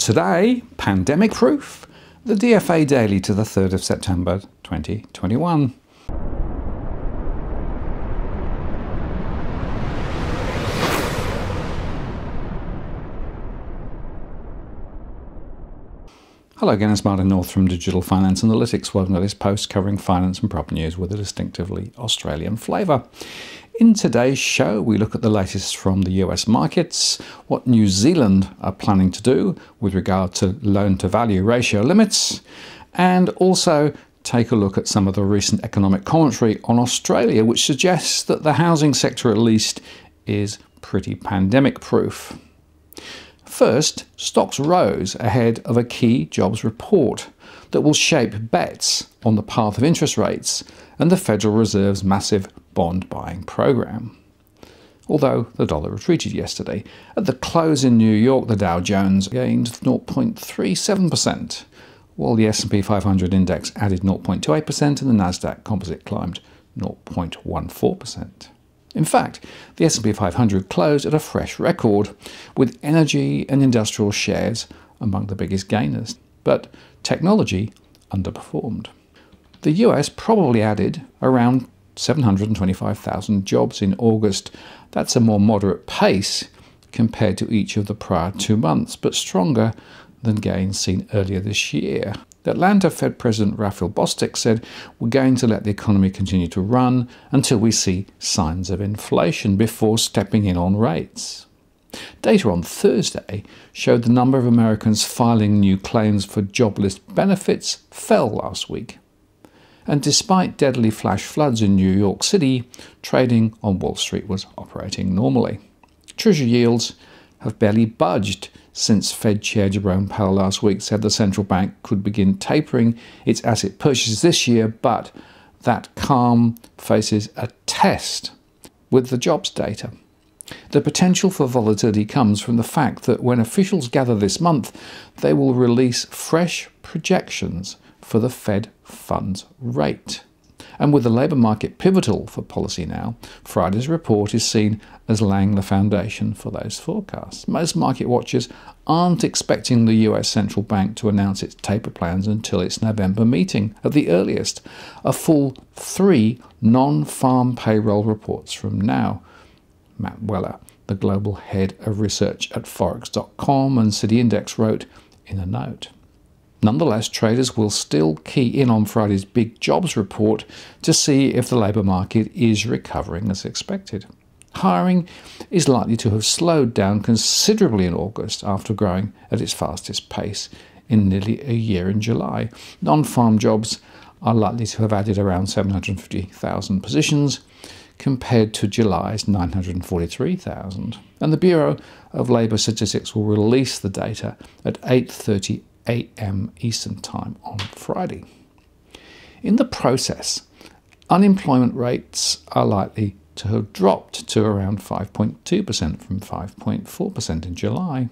Today, pandemic proof, the DFA daily to the 3rd of September 2021. Hello again, it's Martin North from Digital Finance Analytics. Welcome to this post covering finance and property news with a distinctively Australian flavour. In today's show, we look at the latest from the US markets, what New Zealand are planning to do with regard to loan-to-value ratio limits, and also take a look at some of the recent economic commentary on Australia, which suggests that the housing sector at least is pretty pandemic-proof. First, stocks rose ahead of a key jobs report that will shape bets on the path of interest rates and the Federal Reserve's massive bond buying program. Although the dollar retreated yesterday, at the close in New York, the Dow Jones gained 0.37%, while the S&P 500 index added 0.28% and the Nasdaq Composite climbed 0.14%. In fact, the S&P 500 closed at a fresh record, with energy and industrial shares among the biggest gainers. But technology underperformed. The US probably added around 725,000 jobs in August. That's a more moderate pace compared to each of the prior 2 months, but stronger than gains seen earlier this year. The Atlanta Fed President Raphael Bostic said, "We're going to let the economy continue to run until we see signs of inflation before stepping in on rates." Data on Thursday showed the number of Americans filing new claims for jobless benefits fell last week. And despite deadly flash floods in New York City, trading on Wall Street was operating normally. Treasury yields have barely budged since Fed Chair Jerome Powell last week said the central bank could begin tapering its asset purchases this year, but that calm faces a test with the jobs data. The potential for volatility comes from the fact that when officials gather this month, they will release fresh projections for the Fed funds rate. And with the labour market pivotal for policy now, Friday's report is seen as laying the foundation for those forecasts. Most market watchers aren't expecting the US central bank to announce its taper plans until its November meeting at the earliest, a full 3 non-farm payroll reports from now. Matt Weller, the global head of research at Forex.com and City Index, wrote in a note. Nonetheless, traders will still key in on Friday's big jobs report to see if the labour market is recovering as expected. Hiring is likely to have slowed down considerably in August after growing at its fastest pace in nearly a year in July. Non-farm jobs are likely to have added around 750,000 positions compared to July's 943,000. And the Bureau of Labour Statistics will release the data at 8:30 a.m. Eastern Time on Friday. In the process, unemployment rates are likely to have dropped to around 5.2% from 5.4% in July.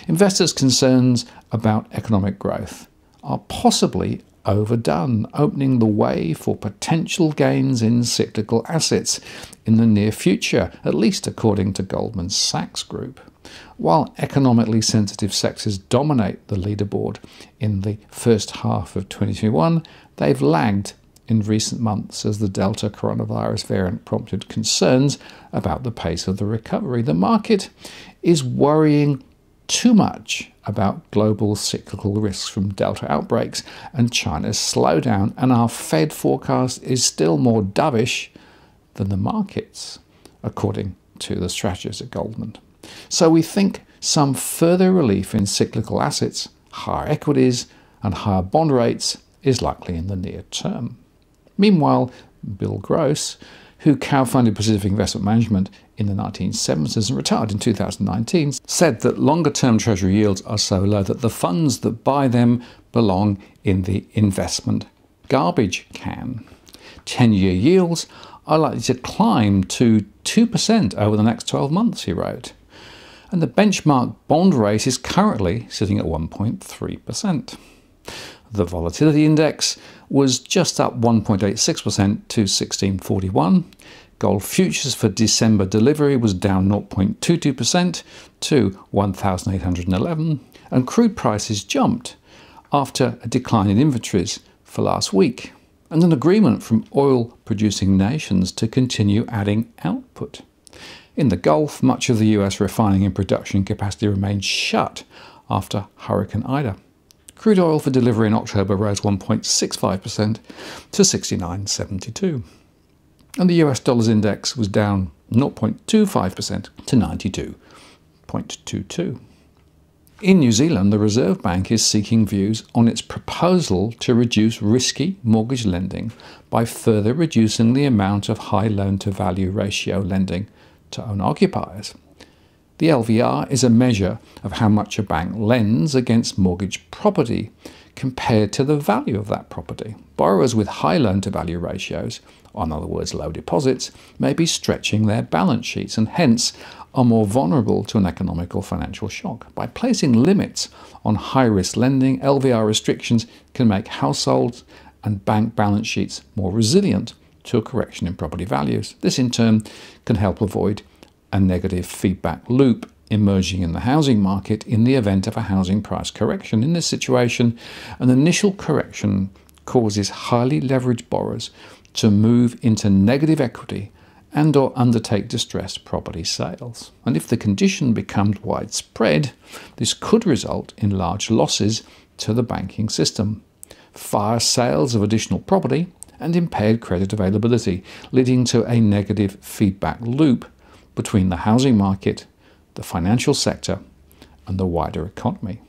Investors' concerns about economic growth are possibly overdone, opening the way for potential gains in cyclical assets in the near future, at least according to Goldman Sachs Group. While economically sensitive sectors dominate the leaderboard in the first half of 2021, they've lagged in recent months as the Delta coronavirus variant prompted concerns about the pace of the recovery. The market is worrying too much about global cyclical risks from Delta outbreaks and China's slowdown, and our Fed forecast is still more dovish than the markets, according to the strategists at Goldman. So we think some further relief in cyclical assets, higher equities and higher bond rates is likely in the near term. Meanwhile, Bill Gross, who co-founded Pacific Investment Management in the 1970s and retired in 2019, said that longer-term Treasury yields are so low that the funds that buy them belong in the investment garbage can. 10-year yields are likely to climb to 2% over the next 12 months, he wrote. And the benchmark bond rate is currently sitting at 1.3%. The volatility index was just up 1.86% to 1641. Gold futures for December delivery was down 0.22% to 1,811. and crude prices jumped after a decline in inventories for last week, and an agreement from oil-producing nations to continue adding output. In the Gulf, much of the US refining and production capacity remained shut after Hurricane Ida. Crude oil for delivery in October rose 1.65% to 69.72. And the US dollars index was down 0.25% to 92.22. In New Zealand, the Reserve Bank is seeking views on its proposal to reduce risky mortgage lending by further reducing the amount of high loan-to-value ratio lending to owner-occupiers. The LVR is a measure of how much a bank lends against mortgage property compared to the value of that property. Borrowers with high loan-to-value ratios, or in other words low deposits, may be stretching their balance sheets and hence are more vulnerable to an economic or financial shock. By placing limits on high-risk lending, LVR restrictions can make households and bank balance sheets more resilient to a correction in property values. This in turn can help avoid a negative feedback loop emerging in the housing market in the event of a housing price correction. In this situation, an initial correction causes highly leveraged borrowers to move into negative equity and or undertake distressed property sales. And if the condition becomes widespread, this could result in large losses to the banking system, fire sales of additional property, and impaired credit availability, leading to a negative feedback loop between the housing market, the financial sector, and the wider economy.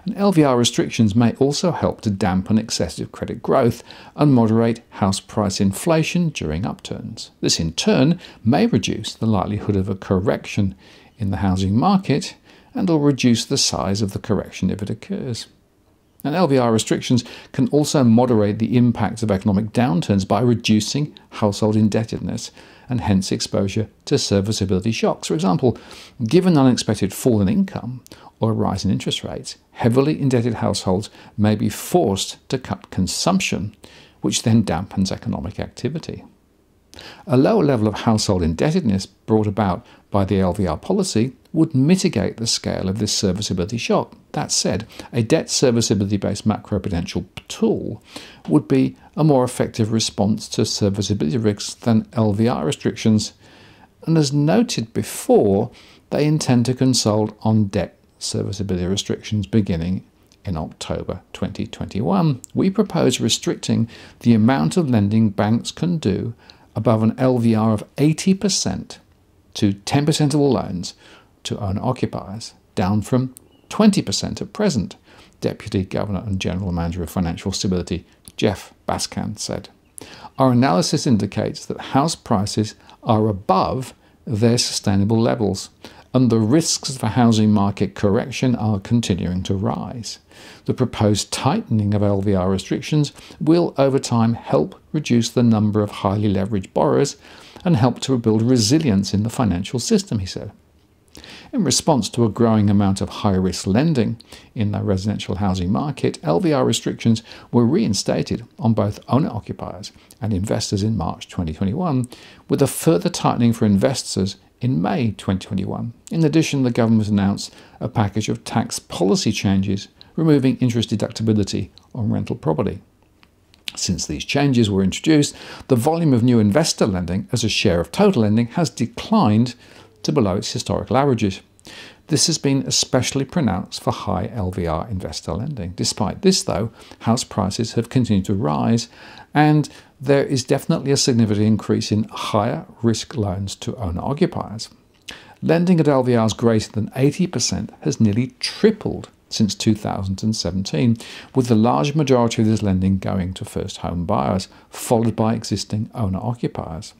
And LVR restrictions may also help to dampen excessive credit growth and moderate house price inflation during upturns. This in turn may reduce the likelihood of a correction in the housing market and will reduce the size of the correction if it occurs. And LVR restrictions can also moderate the impact of economic downturns by reducing household indebtedness and hence exposure to serviceability shocks. For example, given an unexpected fall in income or a rise in interest rates, heavily indebted households may be forced to cut consumption, which then dampens economic activity. A lower level of household indebtedness brought about by the LVR policy would mitigate the scale of this serviceability shock. That said, a debt serviceability-based macroprudential tool would be a more effective response to serviceability risks than LVR restrictions, and as noted before, they intend to consult on debt serviceability restrictions beginning in October 2021. We propose restricting the amount of lending banks can do above an LVR of 80% to 10% of all loans to owner-occupiers, down from 20% at present, Deputy Governor and General Manager of Financial Stability Jeff Baskan said. Our analysis indicates that house prices are above their sustainable levels, and the risks of a housing market correction are continuing to rise. The proposed tightening of LVR restrictions will over time help reduce the number of highly leveraged borrowers and help to build resilience in the financial system, he said. In response to a growing amount of high-risk lending in the residential housing market, LVR restrictions were reinstated on both owner-occupiers and investors in March 2021, with a further tightening for investors in May 2021. In addition, the government announced a package of tax policy changes, removing interest deductibility on rental property. Since these changes were introduced, the volume of new investor lending as a share of total lending has declined to below its historical averages. This has been especially pronounced for high LVR investor lending. Despite this, though, house prices have continued to rise, and there is definitely a significant increase in higher risk loans to owner-occupiers. Lending at LVRs greater than 80% has nearly tripled since 2017, with the large majority of this lending going to first home buyers, followed by existing owner-occupiers.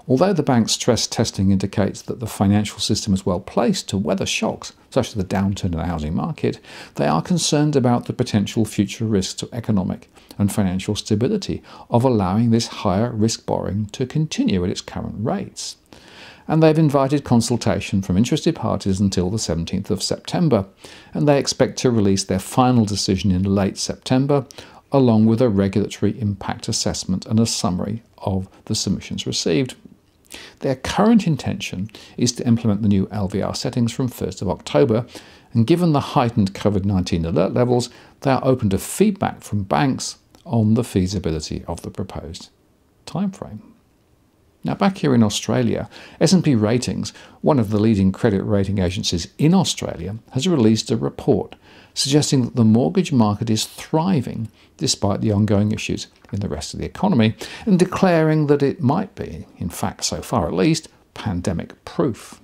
Although the bank's stress testing indicates that the financial system is well placed to weather shocks, such as the downturn in the housing market, they are concerned about the potential future risks to economic and financial stability of allowing this higher risk borrowing to continue at its current rates. And they've invited consultation from interested parties until the 17th of September, and they expect to release their final decision in late September, along with a regulatory impact assessment and a summary of the submissions received. Their current intention is to implement the new LVR settings from 1st of October, and given the heightened COVID-19 alert levels, they are open to feedback from banks on the feasibility of the proposed timeframe. Now, back here in Australia, S&P Ratings, one of the leading credit rating agencies in Australia, has released a report suggesting that the mortgage market is thriving despite the ongoing issues in the rest of the economy, and declaring that it might be, in fact so far at least, pandemic-proof.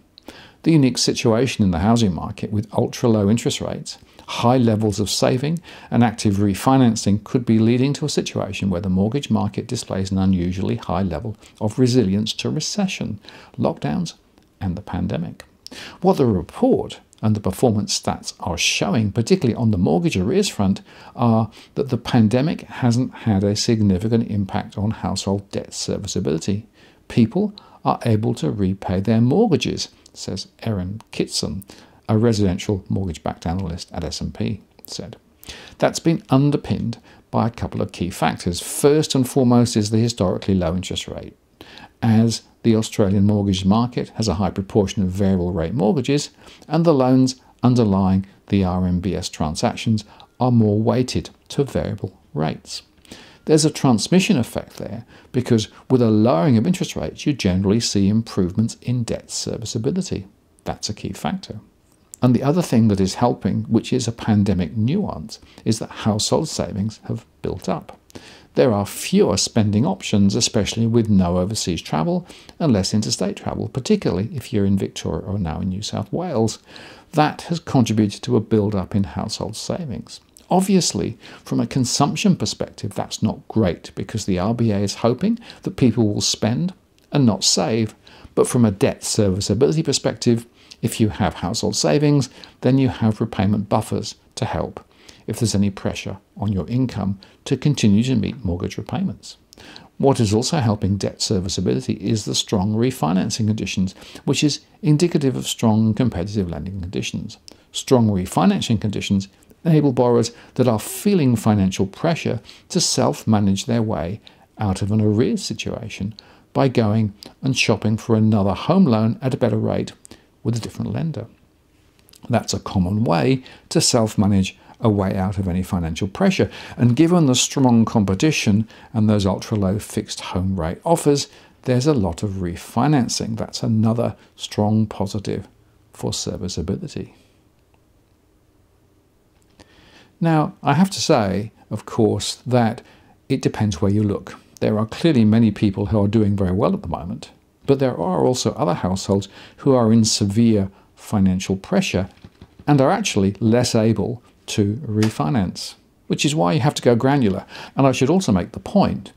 The unique situation in the housing market with ultra-low interest rates, high levels of saving and active refinancing could be leading to a situation where the mortgage market displays an unusually high level of resilience to recession, lockdowns and the pandemic. What the report and the performance stats are showing, particularly on the mortgage arrears front, are that the pandemic hasn't had a significant impact on household debt serviceability. People are able to repay their mortgages, says Erin Kitson, a residential mortgage-backed analyst at S&P, said. That's been underpinned by a couple of key factors. First and foremost is the historically low interest rate. As the Australian mortgage market has a high proportion of variable rate mortgages, and the loans underlying the RMBS transactions are more weighted to variable rates. There's a transmission effect there, because with a lowering of interest rates, you generally see improvements in debt serviceability. That's a key factor. And the other thing that is helping, which is a pandemic nuance, is that household savings have built up. There are fewer spending options, especially with no overseas travel and less interstate travel, particularly if you're in Victoria or now in New South Wales. That has contributed to a build-up in household savings. Obviously, from a consumption perspective, that's not great, because the RBA is hoping that people will spend and not save. But from a debt serviceability perspective, if you have household savings, then you have repayment buffers to help if there's any pressure on your income to continue to meet mortgage repayments. What is also helping debt serviceability is the strong refinancing conditions, which is indicative of strong competitive lending conditions. Strong refinancing conditions enable borrowers that are feeling financial pressure to self-manage their way out of an arrears situation by going and shopping for another home loan at a better rate with a different lender. That's a common way to self-manage a way out of any financial pressure. And given the strong competition and those ultra-low fixed home rate offers, there's a lot of refinancing. That's another strong positive for serviceability. Now, I have to say, of course, that it depends where you look. There are clearly many people who are doing very well at the moment, but there are also other households who are in severe financial pressure and are actually less able to refinance, which is why you have to go granular. And I should also make the point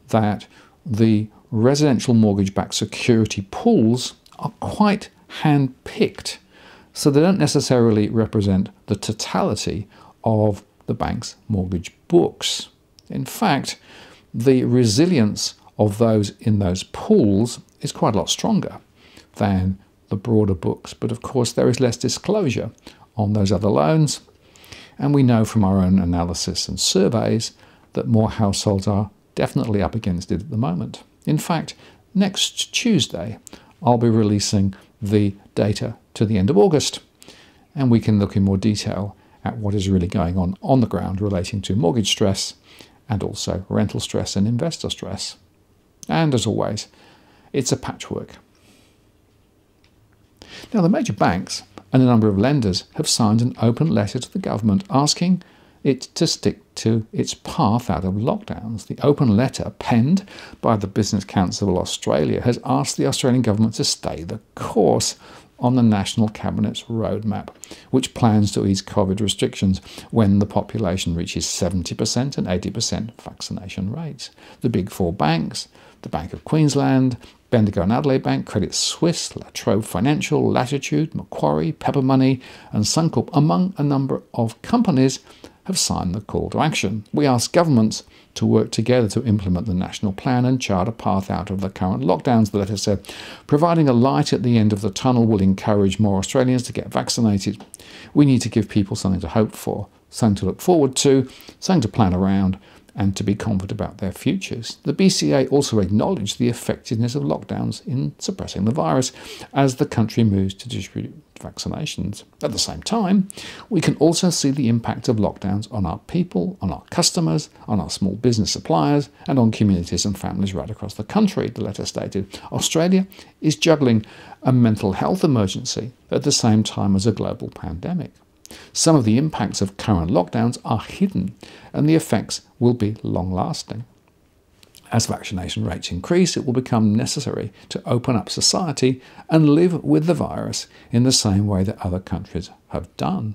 that the residential mortgage-backed security pools are quite hand-picked, so they don't necessarily represent the totality of the bank's mortgage books. In fact, the resilience of those in those pools is quite a lot stronger than the broader books, but of course there is less disclosure on those other loans. And we know from our own analysis and surveys that more households are definitely up against it at the moment. In fact, next Tuesday, I'll be releasing the data to the end of August, and we can look in more detail at what is really going on the ground relating to mortgage stress and also rental stress and investor stress. And as always, it's a patchwork. Now, the major banks and a number of lenders have signed an open letter to the government asking it to stick to its path out of lockdowns. The open letter, penned by the Business Council of Australia, has asked the Australian government to stay the course on the National Cabinet's roadmap, which plans to ease COVID restrictions when the population reaches 70% and 80% vaccination rates. The big four banks, the Bank of Queensland, Bendigo and Adelaide Bank, Credit Suisse, La Trobe Financial, Latitude, Macquarie, Pepper Money and Suncorp, among a number of companies, have signed the call to action. We ask governments to work together to implement the national plan and chart a path out of the current lockdowns, the letter said. Providing a light at the end of the tunnel will encourage more Australians to get vaccinated. We need to give people something to hope for, something to look forward to, something to plan around, and to be confident about their futures. The BCA also acknowledged the effectiveness of lockdowns in suppressing the virus as the country moves to distribute vaccinations. At the same time, we can also see the impact of lockdowns on our people, on our customers, on our small business suppliers, and on communities and families right across the country, the letter stated. Australia is juggling a mental health emergency at the same time as a global pandemic. Some of the impacts of current lockdowns are hidden, and the effects will be long-lasting. As vaccination rates increase, it will become necessary to open up society and live with the virus in the same way that other countries have done.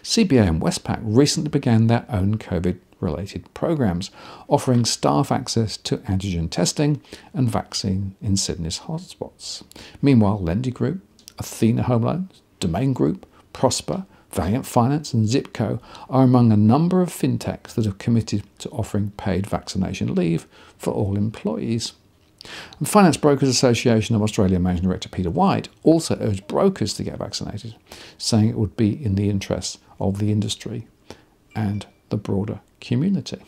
CBA and Westpac recently began their own COVID-related programs, offering staff access to antigen testing and vaccine in Sydney's hotspots. Meanwhile, Lendy Group, Athena Home Loans, Domain Group, Prosper, Valiant Finance and Zipco are among a number of fintechs that have committed to offering paid vaccination leave for all employees. And Finance Brokers Association of Australia Managing Director Peter White also urged brokers to get vaccinated, saying it would be in the interests of the industry and the broader community.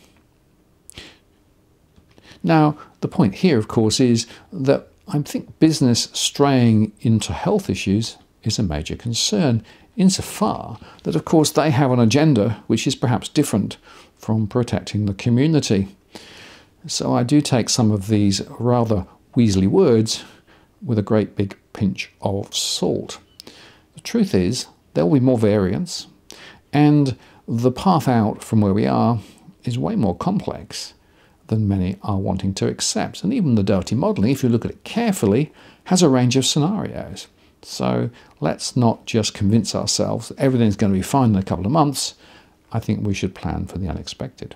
Now, the point here, of course, is that I think business straying into health issues is a major concern, insofar that, of course, they have an agenda which is perhaps different from protecting the community. So I do take some of these rather weaselly words with a great big pinch of salt. The truth is, there will be more variants, and the path out from where we are is way more complex than many are wanting to accept. And even the Doherty modelling, if you look at it carefully, has a range of scenarios. So let's not just convince ourselves that everything's going to be fine in a couple of months. I think we should plan for the unexpected.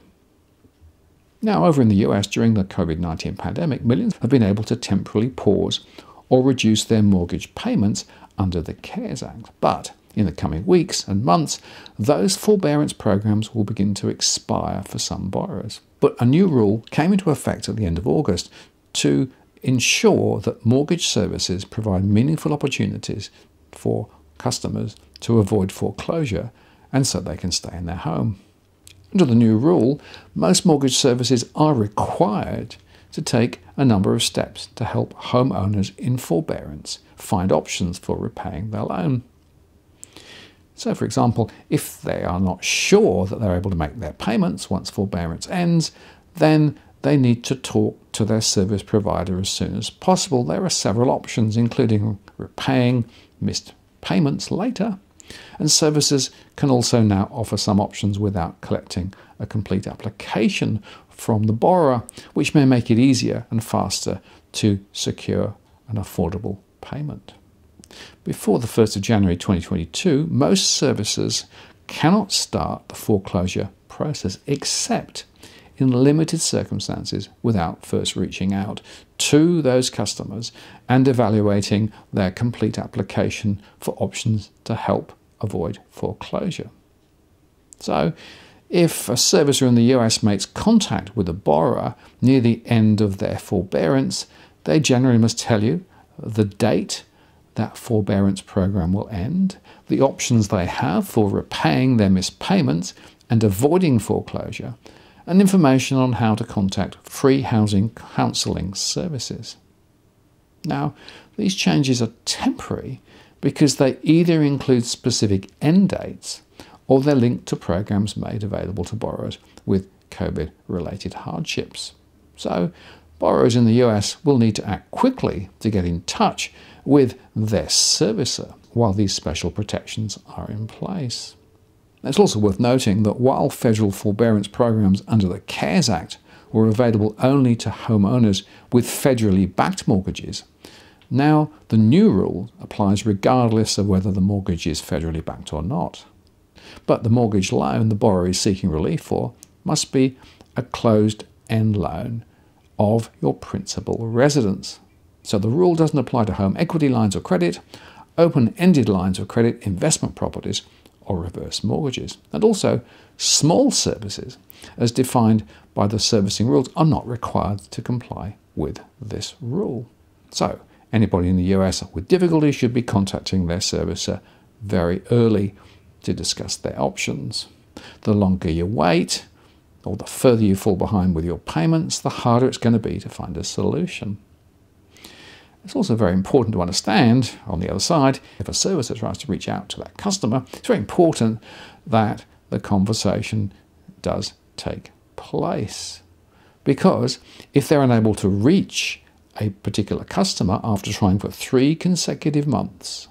Now, over in the US, during the COVID-19 pandemic, millions have been able to temporarily pause or reduce their mortgage payments under the CARES Act. But in the coming weeks and months, those forbearance programs will begin to expire for some borrowers. But a new rule came into effect at the end of August to ensure that mortgage services provide meaningful opportunities for customers to avoid foreclosure and so they can stay in their home. Under the new rule, most mortgage services are required to take a number of steps to help homeowners in forbearance find options for repaying their loan. So, for example, if they are not sure that they're able to make their payments once forbearance ends, then they need to talk to their service provider as soon as possible. There are several options, including repaying missed payments later, and services can also now offer some options without collecting a complete application from the borrower, which may make it easier and faster to secure an affordable payment. Before the 1st of January 2022, most services cannot start the foreclosure process except in limited circumstances without first reaching out to those customers and evaluating their complete application for options to help avoid foreclosure. So, if a servicer in the US makes contact with a borrower near the end of their forbearance, they generally must tell you the date that forbearance program will end, the options they have for repaying their missed payments and avoiding foreclosure, and information on how to contact free housing counselling services. Now, these changes are temporary because they either include specific end dates or they're linked to programs made available to borrowers with COVID-related hardships. So, borrowers in the US will need to act quickly to get in touch with their servicer while these special protections are in place. It's also worth noting that while federal forbearance programs under the CARES Act were available only to homeowners with federally backed mortgages, now the new rule applies regardless of whether the mortgage is federally backed or not. But the mortgage loan the borrower is seeking relief for must be a closed-end loan of your principal residence. So the rule doesn't apply to home equity lines of credit, open-ended lines of credit, investment properties, or reverse mortgages. And also, small services, as defined by the servicing rules, are not required to comply with this rule. So, anybody in the US with difficulty should be contacting their servicer very early to discuss their options. The longer you wait, or the further you fall behind with your payments, the harder it's going to be to find a solution. It's also very important to understand, on the other side, if a servicer tries to reach out to that customer, it's very important that the conversation does take place. Because if they're unable to reach a particular customer after trying for 3 consecutive months,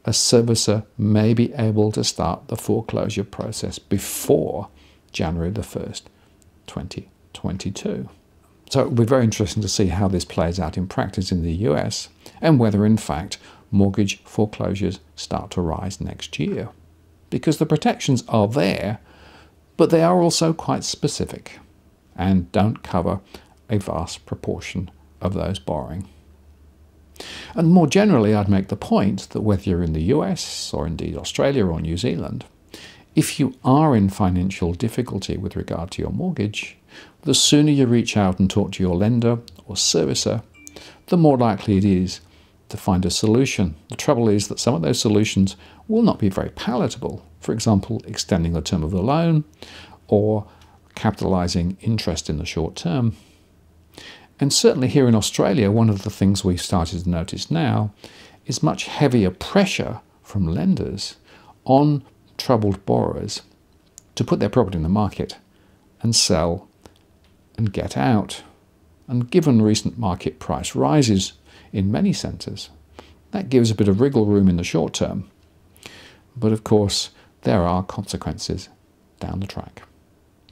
a servicer may be able to start the foreclosure process before January the 1st, 2022. So it will be very interesting to see how this plays out in practice in the US and whether, in fact, mortgage foreclosures start to rise next year. Because the protections are there, but they are also quite specific and don't cover a vast proportion of those borrowing. And more generally, I'd make the point that whether you're in the US or indeed Australia or New Zealand, if you are in financial difficulty with regard to your mortgage, the sooner you reach out and talk to your lender or servicer, the more likely it is to find a solution. The trouble is that some of those solutions will not be very palatable. For example, extending the term of the loan or capitalising interest in the short term. And certainly here in Australia, one of the things we've started to notice now is much heavier pressure from lenders on troubled borrowers to put their property in the market and sell and get out. And given recent market price rises in many centres, that gives a bit of wriggle room in the short term. But of course, there are consequences down the track.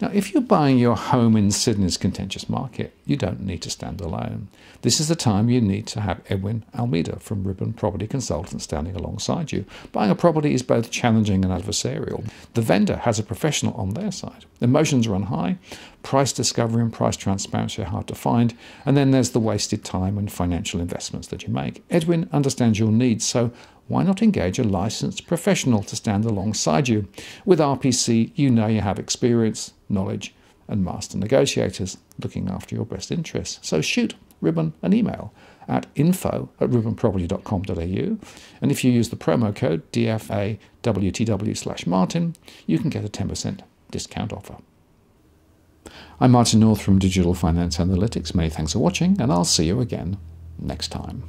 Now, if you're buying your home in Sydney's contentious market, you don't need to stand alone. This is the time you need to have Edwin Almeida from Ribbon Property Consultants standing alongside you. Buying a property is both challenging and adversarial. The vendor has a professional on their side. Emotions run high, price discovery and price transparency are hard to find, and then there's the wasted time and financial investments that you make. Edwin understands your needs, so why not engage a licensed professional to stand alongside you? With RPC, you know you have experience, knowledge, and master negotiators looking after your best interests. So shoot Ribbon an email at info@ribbonproperty.com.au, and if you use the promo code DFAWTW/Martin, you can get a 10% discount offer. I'm Martin North from Digital Finance Analytics. Many thanks for watching, and I'll see you again next time.